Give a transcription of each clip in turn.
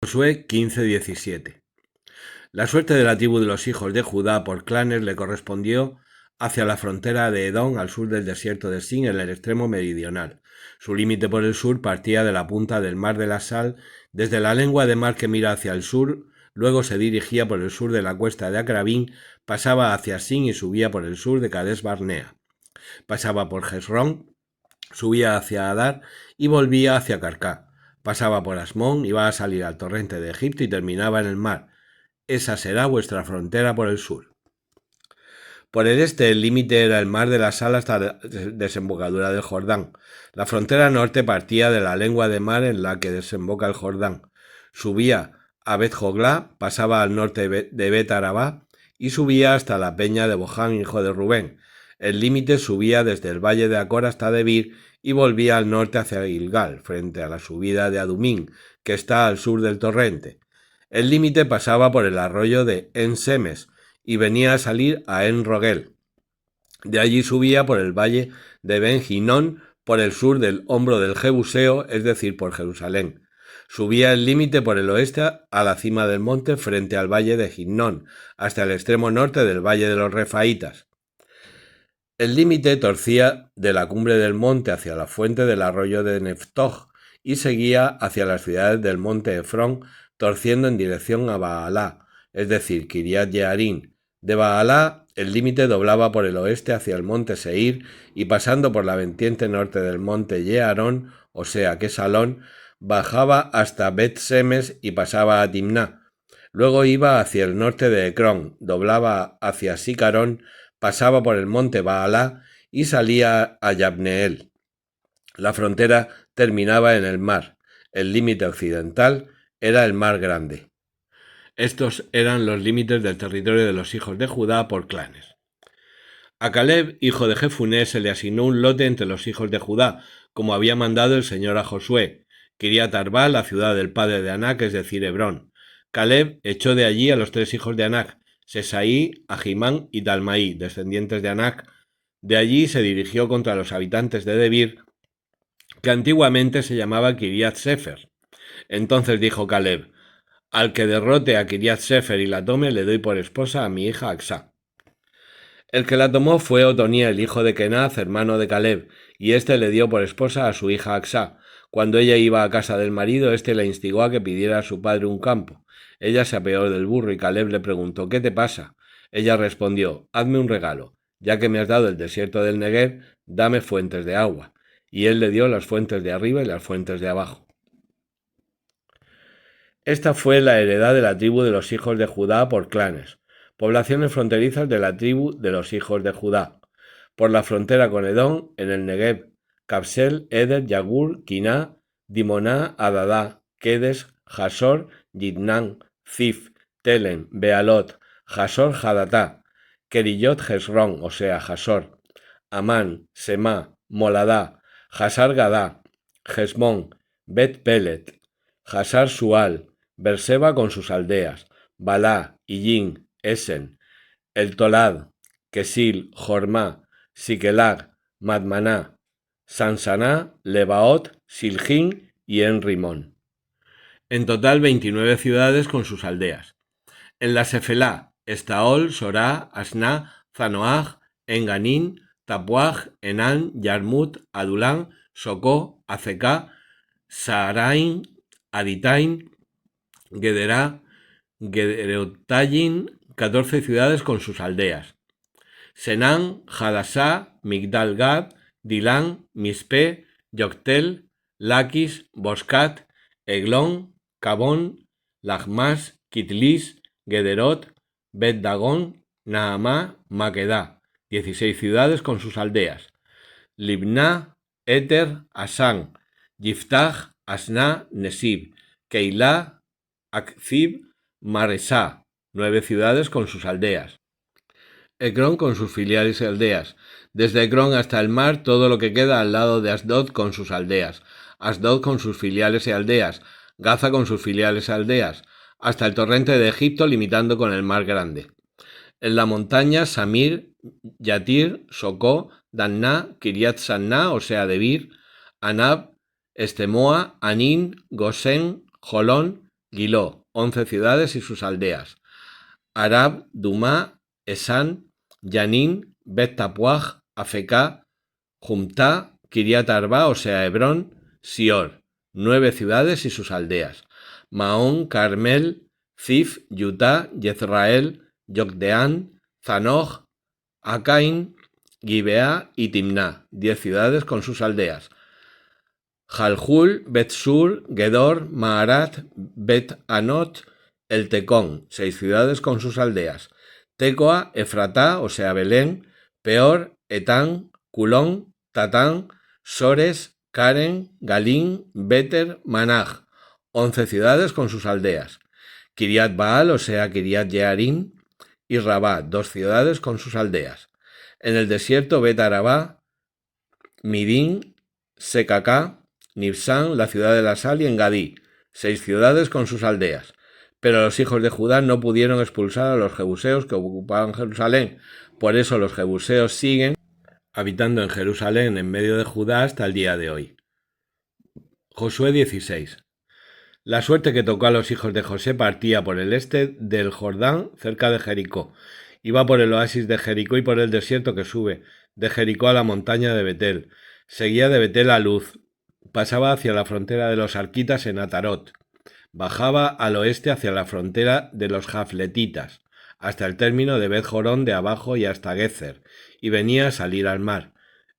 Josué 15:17. La suerte de la tribu de los hijos de Judá por clanes le correspondió hacia la frontera de Edom al sur del desierto de Sin en el extremo meridional. Su límite por el sur partía de la punta del mar de la Sal, desde la lengua de mar que mira hacia el sur, luego se dirigía por el sur de la cuesta de Acrabín, pasaba hacia Sin y subía por el sur de Cades Barnea. Pasaba por Hezrón, subía hacia Adar y volvía hacia Carcá. Pasaba por Asmón, iba a salir al torrente de Egipto y terminaba en el mar. Esa será vuestra frontera por el sur. Por el este, el límite era el mar de la Sal hasta la desembocadura del Jordán. La frontera norte partía de la lengua de mar en la que desemboca el Jordán. Subía a Bet-Joglá, pasaba al norte de Bet-Arabá y subía hasta la peña de Boján, hijo de Rubén. El límite subía desde el valle de Acor hasta Debir y volvía al norte hacia Gilgal, frente a la subida de Adumín, que está al sur del torrente. El límite pasaba por el arroyo de En-Semes y venía a salir a En-Rogel. De allí subía por el valle de Ben-Hinón, por el sur del hombro del Jebuseo, es decir, por Jerusalén. Subía el límite por el oeste a la cima del monte frente al valle de Hinón, hasta el extremo norte del valle de los Refaitas. El límite torcía de la cumbre del monte hacia la fuente del arroyo de Neftoj y seguía hacia las ciudades del monte Efrón, torciendo en dirección a Baalá, es decir, Kiriat Yearín. De Baalá, el límite doblaba por el oeste hacia el monte Seir y pasando por la vertiente norte del monte Yearón, o sea que Salón, bajaba hasta Bet-Semes y pasaba a Timná. Luego iba hacia el norte de Ecrón, doblaba hacia Sicarón, pasaba por el monte Baalá y salía a Yabneel. La frontera terminaba en el mar. El límite occidental era el mar Grande. Estos eran los límites del territorio de los hijos de Judá por clanes. A Caleb, hijo de Jefuné, se le asignó un lote entre los hijos de Judá, como había mandado el Señor a Josué. Kiriat Arba, la ciudad del padre de Anac, es decir, Hebrón. Caleb echó de allí a los 3 hijos de Anac, Sesaí, Ahimán y Talmaí, descendientes de Anac. De allí se dirigió contra los habitantes de Debir, que antiguamente se llamaba Kiriat Sefer. Entonces dijo Caleb: al que derrote a Kiriat Sefer y la tome, le doy por esposa a mi hija Aksá. El que la tomó fue Otoniel, hijo de Kenaz, hermano de Caleb, y éste le dio por esposa a su hija Aksá. Cuando ella iba a casa del marido, éste la instigó a que pidiera a su padre un campo. Ella se apeó del burro y Caleb le preguntó: ¿qué te pasa? Ella respondió: hazme un regalo. Ya que me has dado el desierto del Negev, dame fuentes de agua. Y él le dio las fuentes de arriba y las fuentes de abajo. Esta fue la heredad de la tribu de los hijos de Judá por clanes. Poblaciones fronterizas de la tribu de los hijos de Judá. Por la frontera con Edom, en el Negev, Capsel, Eder, Yagur, Quiná, Dimoná, Adadá, Kedes, Jasor, Yitnán, Zif, Telen, Bealot, Jasor, Hadatá, Kerillot, Hezrón, o sea, Jasor, Amán, Semá, Moladá, Jasar Gadá, Hesmón, Bet Pelet, Jasar Sual, Berseba con sus aldeas, Balá, Illín, Esen, El Tolad, Quesil, Jormá, Siquelag, Madmaná, Sansaná, Lebaot, Siljín y En-Rimón. En total 29 ciudades con sus aldeas. En la Sefelá, Estaol, Sorá, Asná, Zanoaj, Enganín, Tapuaj, Enán, Yarmut, Adulán, Socó, Azecá, Saaraín, Aditain, Gederá, Gederotayin, 14 ciudades con sus aldeas. Senán, Hadassá, Migdal Gad, Dilán, Mispe, Yoctel, Laquis, Boscat, Eglón, Cabón, Lachmas, Kitlis, Gederot, Bet Dagón, Naamá, Maquedá, 16 ciudades con sus aldeas. Libná, Éter, Asán, Yiftach, Asná, Nesib, Keilah, Akzib, Maresá, 9 ciudades con sus aldeas. Ecrón con sus filiales y aldeas. Desde Ecrón hasta el mar, todo lo que queda al lado de Asdod con sus aldeas. Asdod con sus filiales y aldeas. Gaza con sus filiales y aldeas. Hasta el torrente de Egipto, limitando con el mar Grande. En la montaña, Samir, Yatir, Socó, Danná, Kiriat Sanná, o sea, Debir, Anab, Estemoa, Anín, Gosén, Jolón, Giló, 11 ciudades y sus aldeas. Arab, Dumá, Esan, Yanín, Bet Tapuaj, Afecá, Jumtá, Kiriat Arba, o sea Hebrón, Sior, 9 ciudades y sus aldeas. Maón, Carmel, Zif, Yutá, Yezrael, Yocdeán, Zanoj, Acaín, Gibeá y Timná, 10 ciudades con sus aldeas. Jalhul, Bet-Sur, Gedor, Maarat, Bet-Anot, El Tecón, 6 ciudades con sus aldeas. Tecoa, Efratá, o sea Belén, Peor, Etán, Culón, Tatán, Sores, Karen, Galín, Beter, Manaj, 11 ciudades con sus aldeas. Kiriat Baal, o sea Kiriat Yearim, y Rabá, 2 ciudades con sus aldeas. En el desierto Bet Arabá, Midín, Secacá, Nibsán, la ciudad de la sal, y Engadí, 6 ciudades con sus aldeas. Pero los hijos de Judá no pudieron expulsar a los jebuseos que ocupaban Jerusalén. Por eso los jebuseos siguen habitando en Jerusalén en medio de Judá hasta el día de hoy. Josué 16. La suerte que tocó a los hijos de José partía por el este del Jordán, cerca de Jericó. Iba por el oasis de Jericó y por el desierto que sube de Jericó a la montaña de Betel. Seguía de Betel a Luz. Pasaba hacia la frontera de los arquitas en Atarot. Bajaba al oeste hacia la frontera de los jafletitas, hasta el término de Bet-Jorón de abajo y hasta Gezer, y venía a salir al mar.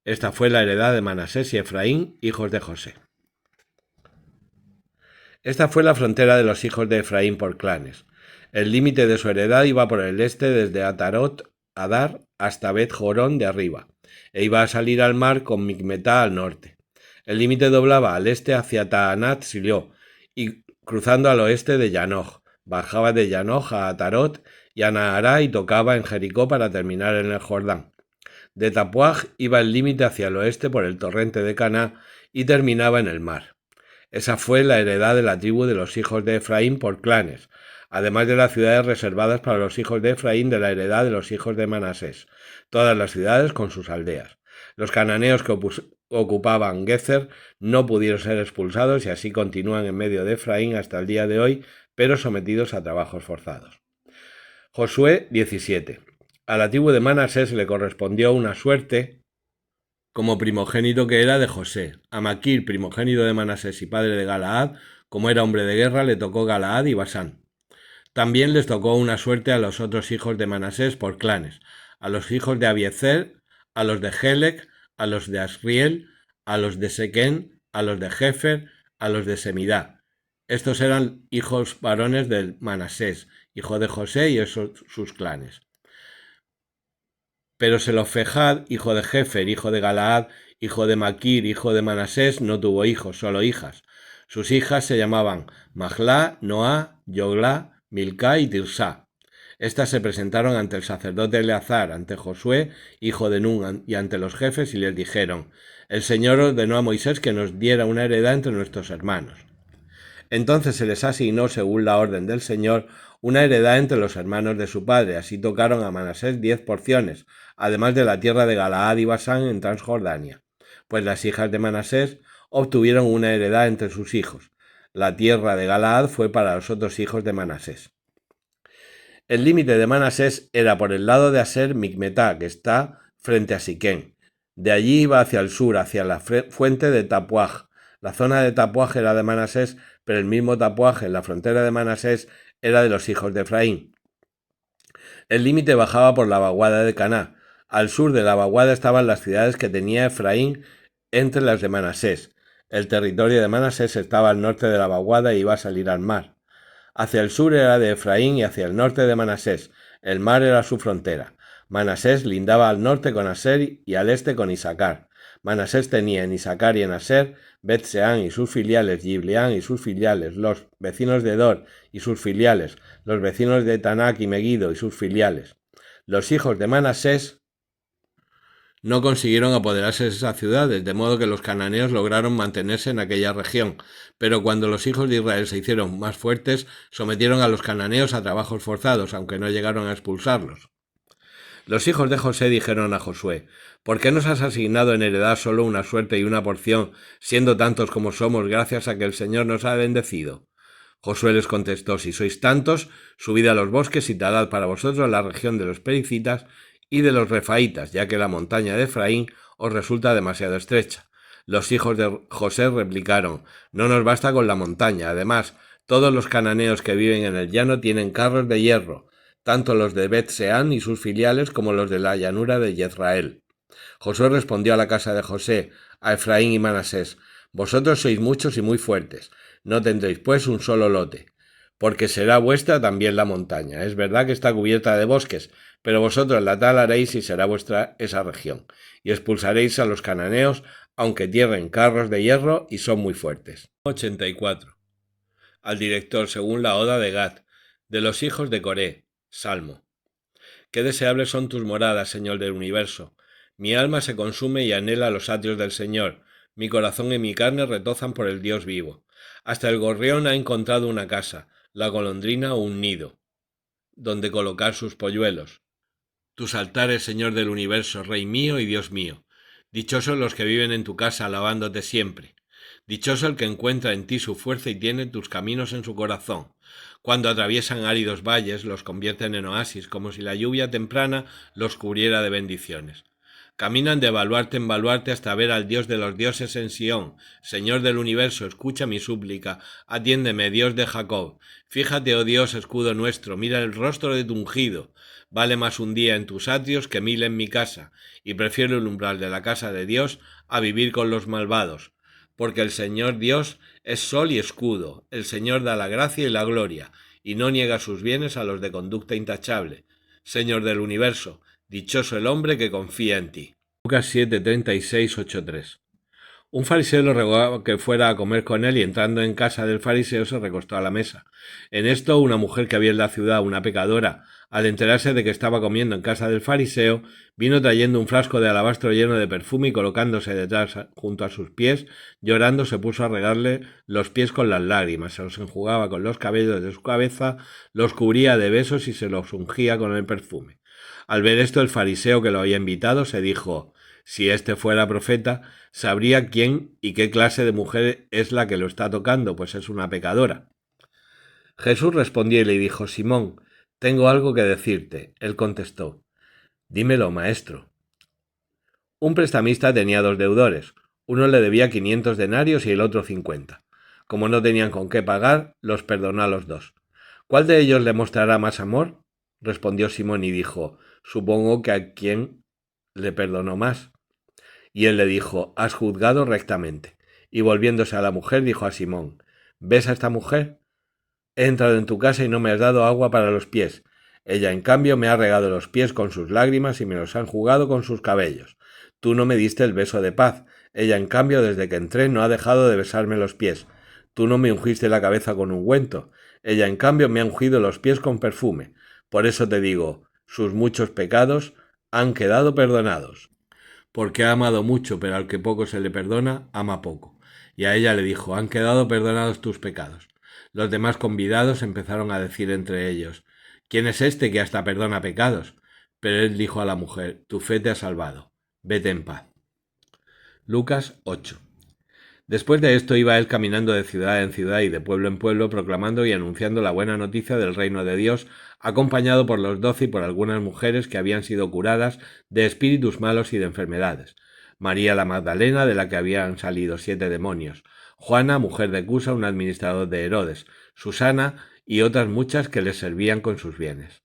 Esta fue la heredad de Manasés y Efraín, hijos de José. Esta fue la frontera de los hijos de Efraín por clanes. El límite de su heredad iba por el este desde Atarot, Adar, hasta Bet-Jorón de arriba, e iba a salir al mar con Micmetá al norte. El límite doblaba al este hacia Taanat Siló, y cruzando al oeste de Yanoj, bajaba de Yanoj a Atarot y a Nahará y tocaba en Jericó para terminar en el Jordán. De Tapuaj iba el límite hacia el oeste por el torrente de Caná y terminaba en el mar. Esa fue la heredad de la tribu de los hijos de Efraín por clanes, además de las ciudades reservadas para los hijos de Efraín de la heredad de los hijos de Manasés, todas las ciudades con sus aldeas. Los cananeos que ocupaban Gezer no pudieron ser expulsados y así continúan en medio de Efraín hasta el día de hoy, pero sometidos a trabajos forzados. Josué 17. A la tribu de Manasés le correspondió una suerte como primogénito que era de José. A Maquir, primogénito de Manasés y padre de Galaad, como era hombre de guerra, le tocó Galaad y Basán. También les tocó una suerte a los otros hijos de Manasés por clanes, a los hijos de Abiezer, a los de Helec, a los de Asriel, a los de Sequén, a los de Jefer, a los de Semidá. Estos eran hijos varones de Manasés, hijo de José, y esos sus clanes. Pero Selofejad, hijo de Jefer, hijo de Galaad, hijo de Maquir, hijo de Manasés, no tuvo hijos, solo hijas. Sus hijas se llamaban Mahlá, Noá, Yoglá, Milcá y Tirsá. Estas se presentaron ante el sacerdote Eleazar, ante Josué, hijo de Nun, y ante los jefes, y les dijeron: El Señor ordenó a Moisés que nos diera una heredad entre nuestros hermanos. Entonces se les asignó, según la orden del Señor, una heredad entre los hermanos de su padre. Así tocaron a Manasés 10 porciones, además de la tierra de Galaad y Basán en Transjordania. Pues las hijas de Manasés obtuvieron una heredad entre sus hijos. La tierra de Galaad fue para los otros hijos de Manasés. El límite de Manasés era por el lado de Aser Micmetá, que está frente a Siquén. De allí iba hacia el sur, hacia la fuente de Tapuaj. La zona de Tapuaj era de Manasés, pero el mismo Tapuaj en la frontera de Manasés era de los hijos de Efraín. El límite bajaba por la vaguada de Caná. Al sur de la vaguada estaban las ciudades que tenía Efraín entre las de Manasés. El territorio de Manasés estaba al norte de la vaguada e iba a salir al mar. Hacia el sur era de Efraín y hacia el norte de Manasés. El mar era su frontera. Manasés lindaba al norte con Aser y al este con Isaacar. Manasés tenía en Isaacar y en Aser Bet-Seán y sus filiales, Yibleán y sus filiales, los vecinos de Dor y sus filiales, los vecinos de Tanak y Meguido y sus filiales. Los hijos de Manasés no consiguieron apoderarse de esas ciudades, de modo que los cananeos lograron mantenerse en aquella región, pero cuando los hijos de Israel se hicieron más fuertes, sometieron a los cananeos a trabajos forzados, aunque no llegaron a expulsarlos. Los hijos de José dijeron a Josué: ¿Por qué nos has asignado en heredad solo una suerte y una porción, siendo tantos como somos, gracias a que el Señor nos ha bendecido? Josué les contestó: si sois tantos, subid a los bosques y talad para vosotros la región de los pericitas y de los refaítas, ya que la montaña de Efraín os resulta demasiado estrecha. Los hijos de José replicaron: no nos basta con la montaña, además, todos los cananeos que viven en el llano tienen carros de hierro, tanto los de Bet-Seán y sus filiales como los de la llanura de Jezrael. Josué respondió a la casa de José, a Efraín y Manasés: vosotros sois muchos y muy fuertes, no tendréis pues un solo lote, porque será vuestra también la montaña. Es verdad que está cubierta de bosques, pero vosotros la talaréis y será vuestra esa región, y expulsaréis a los cananeos, aunque tienen carros de hierro y son muy fuertes. 84. Al director, según la Oda de Gad, de los hijos de Coré, Salmo. Qué deseables son tus moradas, Señor del universo. Mi alma se consume y anhela los atrios del Señor. Mi corazón y mi carne retozan por el Dios vivo. Hasta el gorrión ha encontrado una casa, la golondrina un nido, donde colocar sus polluelos. Tus altares, Señor del universo, Rey mío y Dios mío. Dichosos los que viven en tu casa, alabándote siempre. Dichoso el que encuentra en ti su fuerza y tiene tus caminos en su corazón. Cuando atraviesan áridos valles, los convierten en oasis, como si la lluvia temprana los cubriera de bendiciones. Caminan de baluarte en baluarte hasta ver al Dios de los dioses en Sión. Señor del universo, escucha mi súplica, atiéndeme, Dios de Jacob. Fíjate, oh Dios, escudo nuestro, mira el rostro de tu ungido. Vale más un día en tus atrios que 1000 en mi casa, y prefiero el umbral de la casa de Dios a vivir con los malvados. Porque el Señor Dios es sol y escudo, el Señor da la gracia y la gloria, y no niega sus bienes a los de conducta intachable. Señor del universo, dichoso el hombre que confía en ti. Lucas 7, 36, 8, 3. Un fariseo le rogó que fuera a comer con él y entrando en casa del fariseo se recostó a la mesa. En esto una mujer que había en la ciudad, una pecadora, al enterarse de que estaba comiendo en casa del fariseo, vino trayendo un frasco de alabastro lleno de perfume y colocándose detrás junto a sus pies, llorando se puso a regarle los pies con las lágrimas, se los enjugaba con los cabellos de su cabeza, los cubría de besos y se los ungía con el perfume. Al ver esto, el fariseo que lo había invitado se dijo: si este fuera profeta, sabría quién y qué clase de mujer es la que lo está tocando, pues es una pecadora. Jesús respondió y le dijo: Simón, tengo algo que decirte. Él contestó: dímelo, maestro. Un prestamista tenía 2 deudores. Uno le debía 500 denarios y el otro 50. Como no tenían con qué pagar, los perdonó a los 2. ¿Cuál de ellos le mostrará más amor? Respondió Simón y dijo: supongo que a quien le perdonó más. Y él le dijo: has juzgado rectamente. Y volviéndose a la mujer, dijo a Simón: ¿ves a esta mujer? He entrado en tu casa y no me has dado agua para los pies. Ella, en cambio, me ha regado los pies con sus lágrimas y me los ha enjugado con sus cabellos. Tú no me diste el beso de paz. Ella, en cambio, desde que entré no ha dejado de besarme los pies. Tú no me ungiste la cabeza con ungüento. Ella, en cambio, me ha ungido los pies con perfume. Por eso te digo, sus muchos pecados han quedado perdonados. Porque ha amado mucho, pero al que poco se le perdona, ama poco. Y a ella le dijo: han quedado perdonados tus pecados. Los demás convidados empezaron a decir entre ellos: ¿quién es este que hasta perdona pecados? Pero él dijo a la mujer: tu fe te ha salvado, vete en paz. Lucas 8. Después de esto iba él caminando de ciudad en ciudad y de pueblo en pueblo, proclamando y anunciando la buena noticia del reino de Dios, acompañado por los 12 y por algunas mujeres que habían sido curadas de espíritus malos y de enfermedades. María la Magdalena, de la que habían salido 7 demonios; Juana, mujer de Cusa, un administrador de Herodes; Susana y otras muchas que les servían con sus bienes.